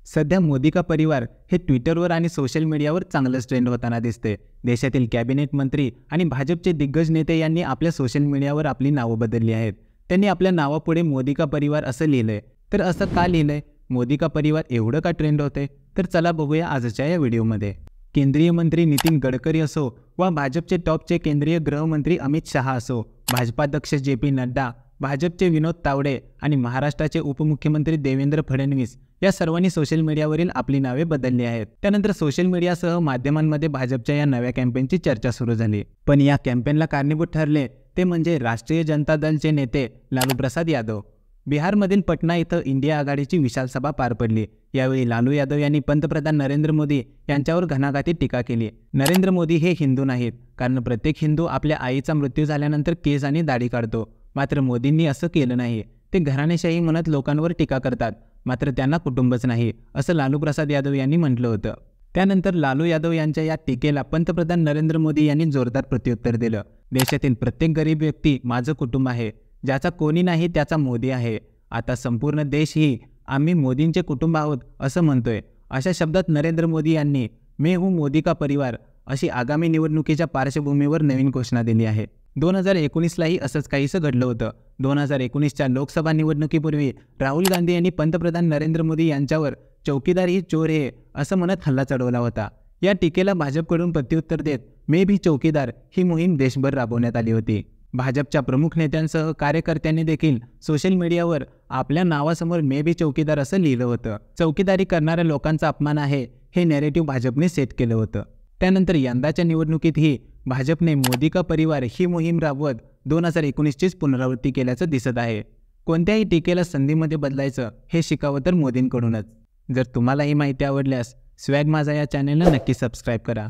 सध्या मोदी का परिवार हे ट्विटरवर आणि सोशल मीडियावर चांगलंच ट्रेंड होताना दिसते। देशातील कॅबिनेट मंत्री आणि भाजपचे दिग्गज नेते यांनी आपल्या सोशल मीडियावर आपली नावं बदलली आहेत। त्यांनी आपल्या नावापुढे मोदी का परिवार असं लिहिलंय। तर असं का लिहिलंय? मोदी का परिवार एवढं का ट्रेंड होते? तर चला बघूया आजच्या या व्हिडिओमध्ये। केंद्रीय मंत्री नितीन गडकरी असो वा भाजपचे टॉपचे केंद्रीय गृहमंत्री अमित शहा असो, भाजपाध्यक्ष जे.पी. नड्डा, भाजपचे विनोद तावडे आणि महाराष्ट्राचे उपमुख्यमंत्री देवेंद्र फडणवीस या सर्वांनी सोशल मीडियावरील आपली नावे बदलली आहेत। त्यानंतर सोशल मीडियासह माध्यमांमध्ये भाजपच्या या नव्या कॅम्पेनची चर्चा सुरू झाली। पण या कॅम्पेनला कारणीभूत ठरले ते म्हणजे राष्ट्रीय जनता दलचे नेते लालू प्रसाद यादव। बिहारमधील पटना इथं इंडिया आघाडीची विशाल सभा पार पडली। यावेळी लालू यादव यांनी पंतप्रधान नरेंद्र मोदी यांच्यावर घणाघाती टीका केली। नरेंद्र मोदी हे हिंदू नाहीत, कारण प्रत्येक हिंदू आपल्या आईचा मृत्यू झाल्यानंतर केस आणि दाढी काढतो, मात्र मोदींनी असं केलं नाही। ते घराणेशाही म्हणत लोकांवर टीका करतात, मात्र त्यांना कुटुंबच नाही, असं लालू प्रसाद यादव यांनी म्हटलं होतं। त्यानंतर लालू यादव यांच्या या टीकेला पंतप्रधान नरेंद्र मोदी यांनी जोरदार प्रत्युत्तर दिलं। देशातील प्रत्येक गरीब व्यक्ती माझं कुटुंब आहे, ज्याचा कोणी नाही त्याचा मोदी आहे। आता संपूर्ण देश ही आम्ही मोदींचे कुटुंब आहोत असं म्हणतोय। अशा शब्दात नरेंद्र मोदी यांनी मैं हूं मोदी का परिवार अशी आगामी निवडणुकीच्या पार्श्वभूमीवर नवीन घोषणा दिली आहे। 2019लाही असंच काहीसं घडलं होतं। 2019च्या लोकसभा निवडणुकीपूर्वी राहुल गांधी यांनी पंतप्रधान नरेंद्र मोदी यांच्यावर चौकीदार ही चोर है असं म्हणत हल्ला चढवला होता। या टीकेला भाजपकडून प्रत्युत्तर देत मैं भी चौकीदार ही मोहीम देशभर राबवण्यात आली होती। भाजपच्या प्रमुख नेत्यांसह कार्यकर्त्यांनी देखील सोशल मीडियावर आपल्या नावासमोर मैं भी चौकीदार असं लिहिलं होतं। चौकीदारी करणाऱ्या लोकांचा अपमान आहे हे नॅरेटिव्ह भाजपने सेट केलं होतं। त्यानंतर यंदाच्या निवडणुकीतही भाजपने मोदी का परिवार ही मोहीम राबवत 2019चीच पुनरावृत्ती केल्याचं दिसत आहे। कोणत्याही टीकेला संधीमध्ये बदलायचं हे शिकावं तर मोदींकडूनच। जर तुम्हाला ही माहिती आवडल्यास स्वॅग माझा या चॅनेलला नक्की सबस्क्राईब करा।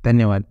धन्यवाद।